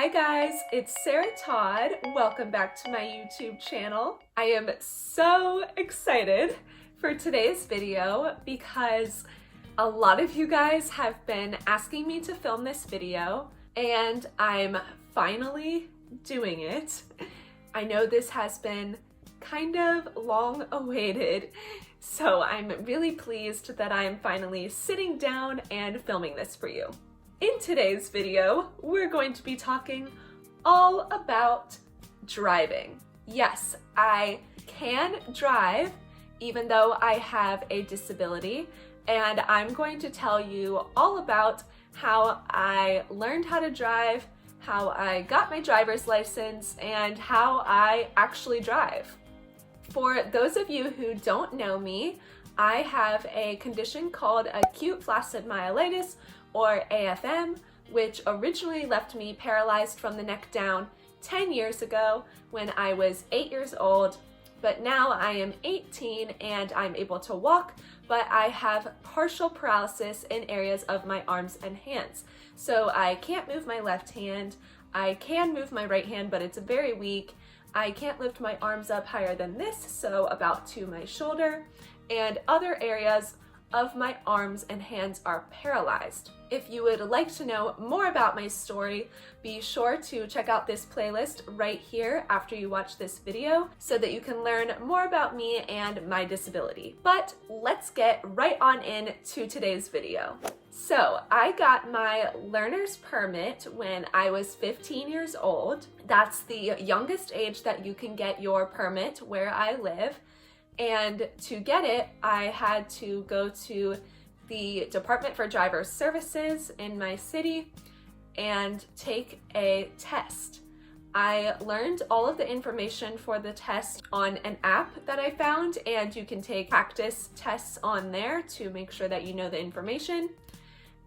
Hi guys, it's Sarah Todd. Welcome back to my YouTube channel. I am so excited for today's video because a lot of you guys have been asking me to film this video and I'm finally doing it. I know this has been kind of long awaited, so I'm really pleased that I'm finally sitting down and filming this for you. In today's video, we're going to be talking all about driving. Yes, I can drive even though I have a disability, and I'm going to tell you all about how I learned how to drive, how I got my driver's license, and how I actually drive. For those of you who don't know me, I have a condition called acute flaccid myelitis, or AFM, which originally left me paralyzed from the neck down 10 years ago when I was 8 years old, but now I am 18 and I'm able to walk, but I have partial paralysis in areas of my arms and hands. So I can't move my left hand, I can move my right hand, but it's very weak. I can't lift my arms up higher than this, so about to my shoulder, and other areas of my arms and hands are paralyzed. If you would like to know more about my story, be sure to check out this playlist right here after you watch this video so that you can learn more about me and my disability. But let's get right on into today's video. So I got my learner's permit when I was 15 years old. That's the youngest age that you can get your permit where I live. And to get it, I had to go to the Department for Driver Services in my city and take a test. I learned all of the information for the test on an app that I found, and you can take practice tests on there to make sure that you know the information.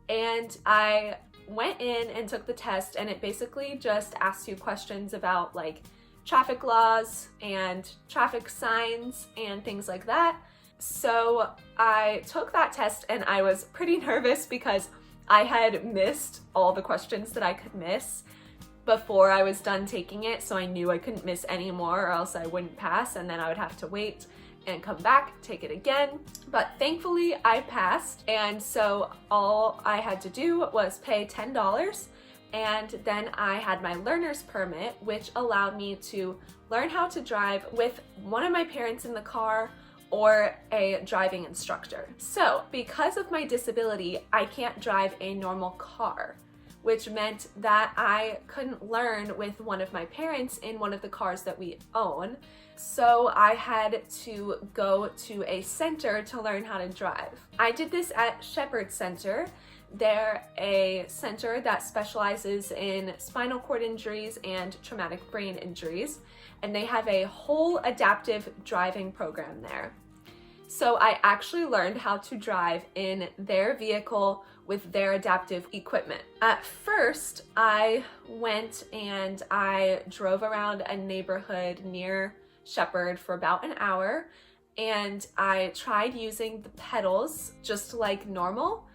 And I went in and took the test, and it basically just asks you questions about like traffic laws and traffic signs and things like that. So I took that test and I was pretty nervous because I had missed all the questions that I could miss before I was done taking it, so I knew I couldn't miss any more or else I wouldn't pass, and then I would have to wait and come back, take it again. But thankfully I passed, and so all I had to do was pay $10. And then I had my learner's permit, which allowed me to learn how to drive with one of my parents in the car or a driving instructor. So because of my disability, I can't drive a normal car, which meant that I couldn't learn with one of my parents in one of the cars that we own. So I had to go to a center to learn how to drive. I did this at Shepherd Center. They're a center that specializes in spinal cord injuries and traumatic brain injuries, and they have a whole adaptive driving program there. So I actually learned how to drive in their vehicle with their adaptive equipment. At first, I went and I drove around a neighborhood near Shepherd for about an hour, and I tried using the pedals just like normal.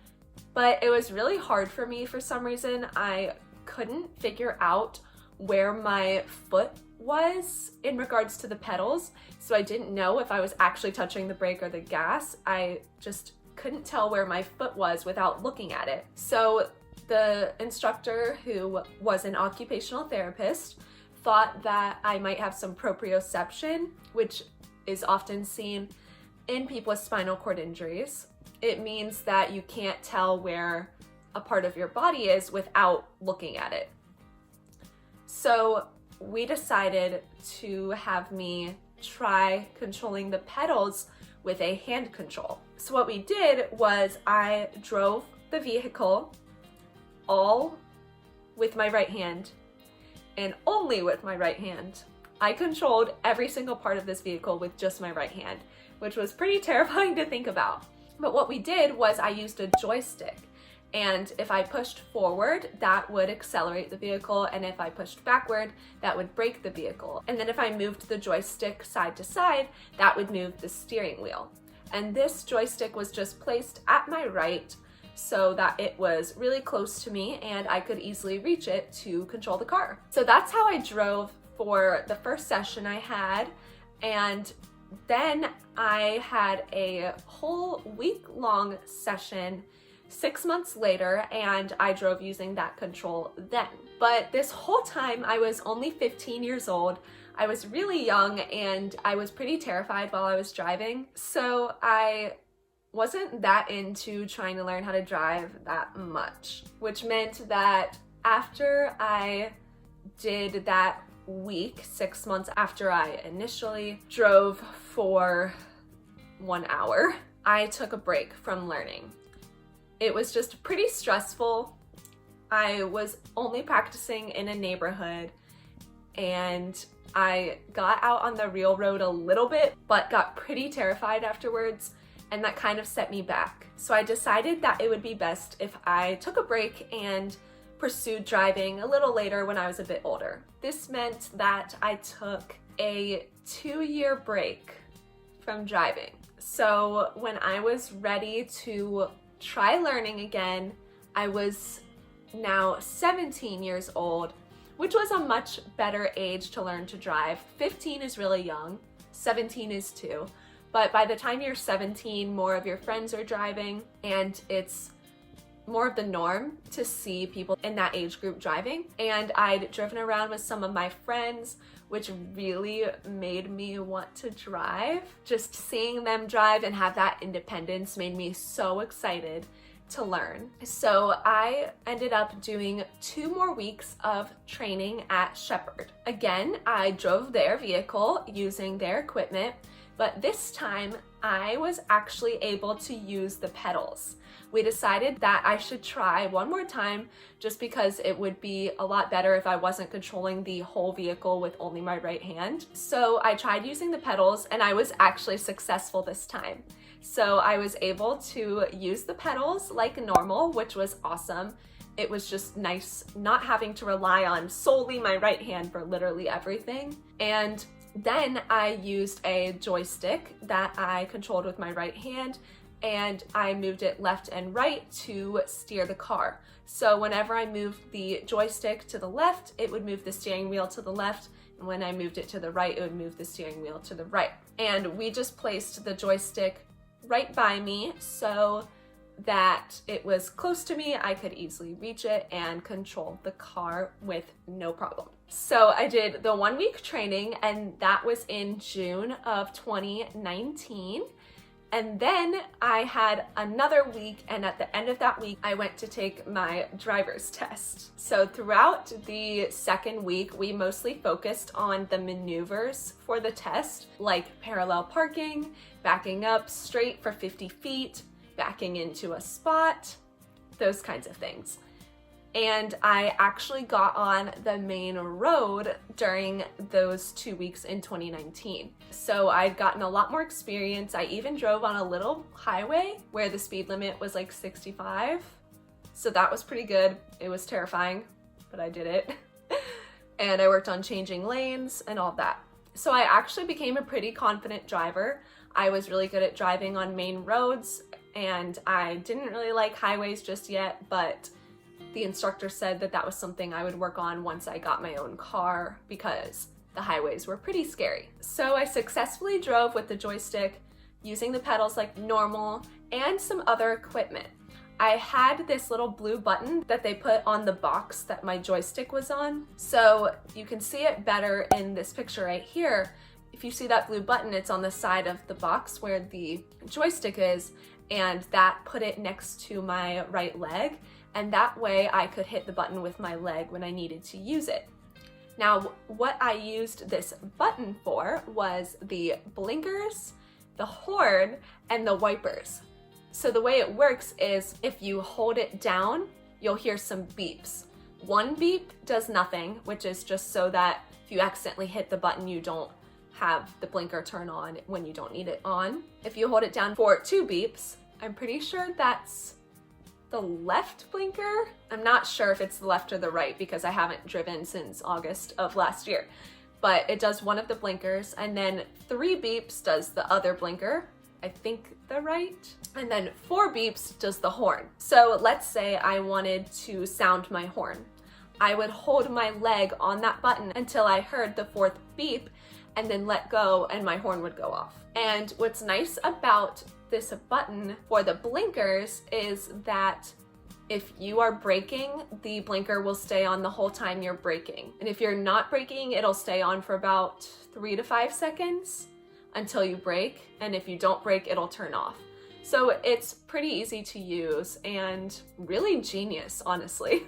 But it was really hard for me for some reason. I couldn't figure out where my foot was in regards to the pedals, so I didn't know if I was actually touching the brake or the gas. I just couldn't tell where my foot was without looking at it. So the instructor, who was an occupational therapist, thought that I might have some proprioception, which is often seen in people with spinal cord injuries. It means that you can't tell where a part of your body is without looking at it. So we decided to have me try controlling the pedals with a hand control. So what we did was I drove the vehicle all with my right hand and only with my right hand. I controlled every single part of this vehicle with just my right hand, which was pretty terrifying to think about. But what we did was I used a joystick, and if I pushed forward, that would accelerate the vehicle, and if I pushed backward, that would brake the vehicle. And then if I moved the joystick side to side, that would move the steering wheel. And this joystick was just placed at my right so that it was really close to me and I could easily reach it to control the car. So that's how I drove for the first session I had, and then I had a whole week-long session 6 months later, and I drove using that control then. But this whole time I was only 15 years old. I was really young and I was pretty terrified while I was driving, so I wasn't that into trying to learn how to drive that much, which meant that after I did that week, 6 months after I initially drove for 1 hour, I took a break from learning. It was just pretty stressful. I was only practicing in a neighborhood, and I got out on the real road a little bit, but got pretty terrified afterwards, and that kind of set me back. So I decided that it would be best if I took a break and pursued driving a little later when I was a bit older. This meant that I took a 2-year break from driving. So when I was ready to try learning again, I was now 17 years old, which was a much better age to learn to drive. 15 is really young, 17 is too. But by the time you're 17, more of your friends are driving, and it's more of the norm to see people in that age group driving. And I'd driven around with some of my friends, which really made me want to drive. Just seeing them drive and have that independence made me so excited to learn. So I ended up doing 2 more weeks of training at Shepherd. Again, I drove their vehicle using their equipment, but this time I was actually able to use the pedals. We decided that I should try one more time just because it would be a lot better if I wasn't controlling the whole vehicle with only my right hand. So I tried using the pedals and I was actually successful this time. So I was able to use the pedals like normal, which was awesome. It was just nice not having to rely on solely my right hand for literally everything. And then I used a joystick that I controlled with my right hand, and I moved it left and right to steer the car. So whenever I moved the joystick to the left, it would move the steering wheel to the left, and when I moved it to the right, it would move the steering wheel to the right. And we just placed the joystick right by me so that it was close to me, I could easily reach it and control the car with no problem. So I did the 1 week training, and that was in June of 2019. And then I had another week, and at the end of that week, I went to take my driver's test. So throughout the second week, we mostly focused on the maneuvers for the test, like parallel parking, backing up straight for 50 feet, backing into a spot, those kinds of things. And I actually got on the main road during those 2 weeks in 2019. So I'd gotten a lot more experience. I even drove on a little highway where the speed limit was like 65. So that was pretty good. It was terrifying, but I did it. And I worked on changing lanes and all that. So I actually became a pretty confident driver. I was really good at driving on main roads, and I didn't really like highways just yet, but the instructor said that that was something I would work on once I got my own car because the highways were pretty scary. So I successfully drove with the joystick, using the pedals like normal, and some other equipment. I had this little blue button that they put on the box that my joystick was on. So you can see it better in this picture right here. If you see that blue button, it's on the side of the box where the joystick is, and that put it next to my right leg. And that way I could hit the button with my leg when I needed to use it. Now, what I used this button for was the blinkers, the horn, and the wipers. So the way it works is if you hold it down, you'll hear some beeps. One beep does nothing, which is just so that if you accidentally hit the button, you don't have the blinker turn on when you don't need it on. If you hold it down for 2 beeps, I'm pretty sure that's the left blinker. I'm not sure if it's the left or the right because I haven't driven since August of last year, but it does one of the blinkers, and then 3 beeps does the other blinker, I think the right. And then 4 beeps does the horn. So let's say I wanted to sound my horn. I would hold my leg on that button until I heard the 4th beep and then let go and my horn would go off. And what's nice about this button for the blinkers is that if you are braking, the blinker will stay on the whole time you're braking. And if you're not braking, it'll stay on for about 3 to 5 seconds until you brake. And if you don't brake, it'll turn off. So it's pretty easy to use and really genius, honestly.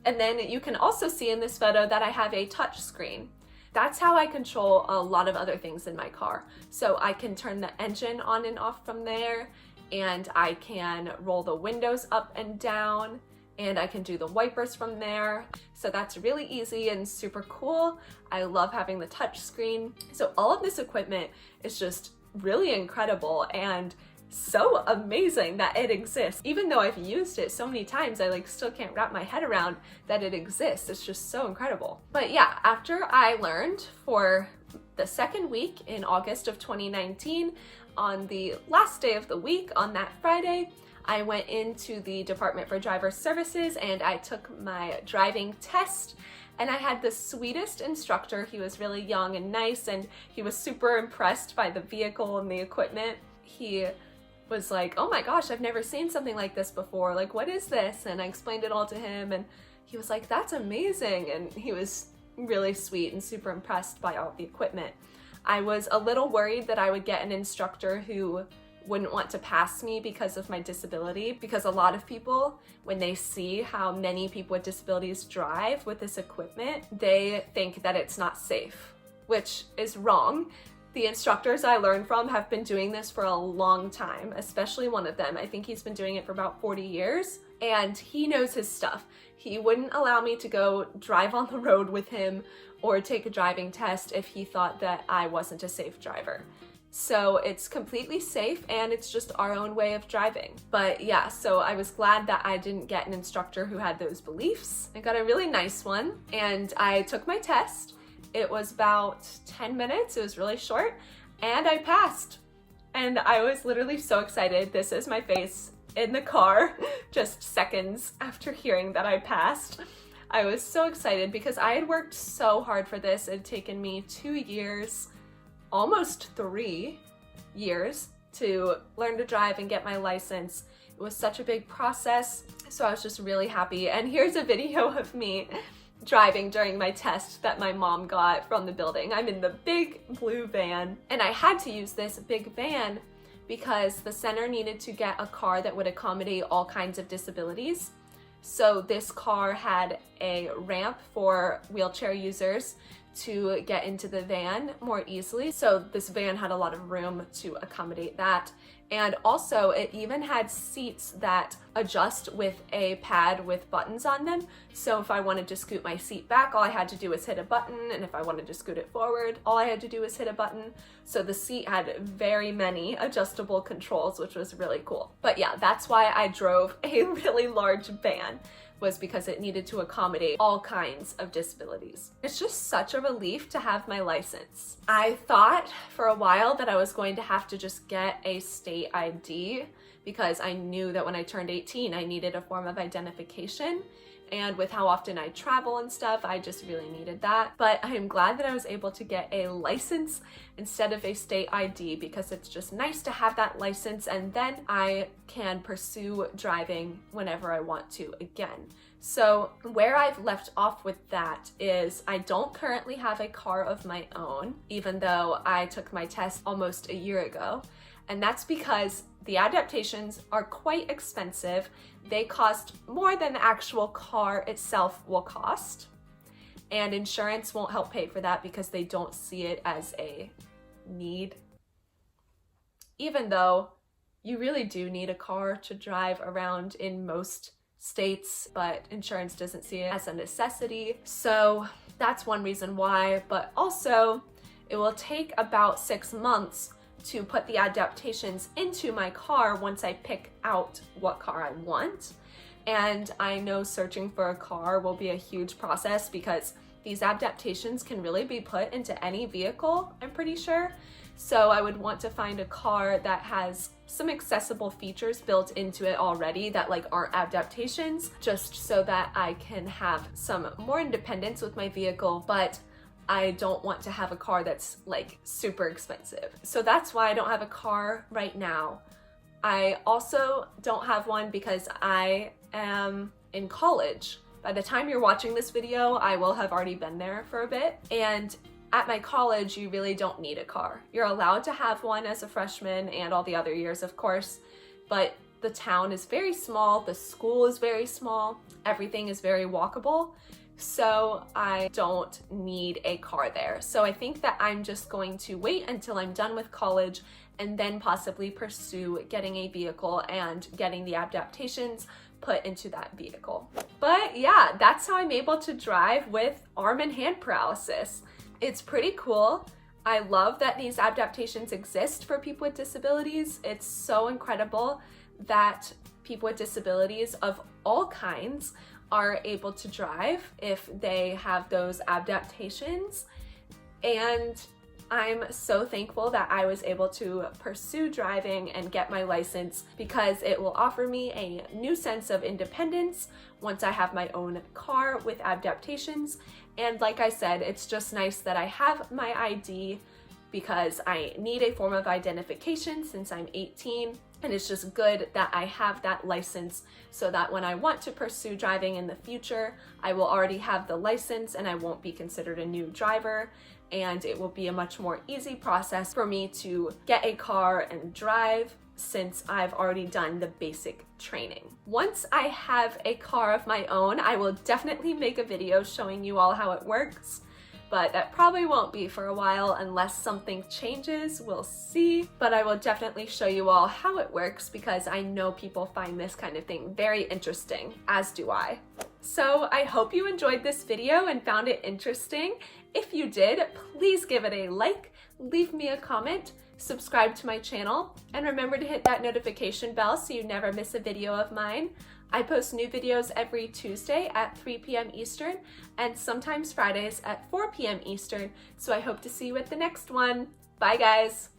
And then you can also see in this photo that I have a touch screen. That's how I control a lot of other things in my car. So I can turn the engine on and off from there, and I can roll the windows up and down, and I can do the wipers from there. So that's really easy and super cool. I love having the touch screen. So all of this equipment is just really incredible and so amazing that it exists. Even though I've used it so many times, I still can't wrap my head around that it exists. It's just so incredible. But yeah, after I learned for the 2nd week in August of 2019, on the last day of the week, on that Friday, I went into the Department for Driver Services and I took my driving test. And I had the sweetest instructor. He was really young and nice, and he was super impressed by the vehicle and the equipment. He was like, oh my gosh, I've never seen something like this before. Like, what is this? And I explained it all to him, and he was like, that's amazing. And he was really sweet and super impressed by all the equipment. I was a little worried that I would get an instructor who wouldn't want to pass me because of my disability, because a lot of people, when they see how many people with disabilities drive with this equipment, they think that it's not safe, which is wrong. The instructors I learned from have been doing this for a long time, especially one of them. I think he's been doing it for about 40 years, and he knows his stuff. He wouldn't allow me to go drive on the road with him or take a driving test if he thought that I wasn't a safe driver. So it's completely safe, and it's just our own way of driving. But yeah, so I was glad that I didn't get an instructor who had those beliefs. I got a really nice one, and I took my test. It was about 10 minutes, it was really short, and I passed. And I was literally so excited. This is my face in the car, just seconds after hearing that I passed. I was so excited because I had worked so hard for this. It had taken me 2 years, almost 3 years, to learn to drive and get my license. It was such a big process, so I was just really happy. And here's a video of me driving during my test that my mom got from the building. I'm in the big blue van, and I had to use this big van because the center needed to get a car that would accommodate all kinds of disabilities. So this car had a ramp for wheelchair users to get into the van more easily. So this van had a lot of room to accommodate that. And also it even had seats that adjust with a pad with buttons on them. So if I wanted to scoot my seat back, all I had to do was hit a button. And if I wanted to scoot it forward, all I had to do was hit a button. So the seat had very many adjustable controls, which was really cool. But yeah, that's why I drove a really large van, was because it needed to accommodate all kinds of disabilities. It's just such a relief to have my license. I thought for a while that I was going to have to just get a state ID because I knew that when I turned 18, I needed a form of identification. And with how often I travel and stuff, I just really needed that. But I am glad that I was able to get a license instead of a state ID, because it's just nice to have that license, and then I can pursue driving whenever I want to again. So where I've left off with that is I don't currently have a car of my own, even though I took my test almost a year ago. And that's because the adaptations are quite expensive. They cost more than the actual car itself will cost. And insurance won't help pay for that because they don't see it as a need. Even though you really do need a car to drive around in most states, but insurance doesn't see it as a necessity. So that's one reason why, but also it will take about 6 months to put the adaptations into my car once I pick out what car I want. And I know searching for a car will be a huge process because these adaptations can really be put into any vehicle, I'm pretty sure. So I would want to find a car that has some accessible features built into it already that like aren't adaptations, just so that I can have some more independence with my vehicle, but I don't want to have a car that's like super expensive. So that's why I don't have a car right now. I also don't have one because I am in college. By the time you're watching this video, I will have already been there for a bit. And at my college, you really don't need a car. You're allowed to have one as a freshman and all the other years, of course, but the town is very small, the school is very small, everything is very walkable, so I don't need a car there. So I think that I'm just going to wait until I'm done with college and then possibly pursue getting a vehicle and getting the adaptations put into that vehicle. But yeah, that's how I'm able to drive with arm and hand paralysis. It's pretty cool. I love that these adaptations exist for people with disabilities. It's so incredible that people with disabilities of all kinds are able to drive if they have those adaptations. And I'm so thankful that I was able to pursue driving and get my license because it will offer me a new sense of independence once I have my own car with adaptations. And like I said, it's just nice that I have my ID because I need a form of identification since I'm 18. And it's just good that I have that license so that when I want to pursue driving in the future, I will already have the license and I won't be considered a new driver. And it will be a much more easy process for me to get a car and drive since I've already done the basic training. Once I have a car of my own, I will definitely make a video showing you all how it works, but that probably won't be for a while unless something changes, we'll see. But I will definitely show you all how it works because I know people find this kind of thing very interesting, as do I. So I hope you enjoyed this video and found it interesting. If you did, please give it a like, leave me a comment, subscribe to my channel, and remember to hit that notification bell so you never miss a video of mine. I post new videos every Tuesday at 3 p.m. Eastern and sometimes Fridays at 4 p.m. Eastern, so I hope to see you at the next one. Bye guys!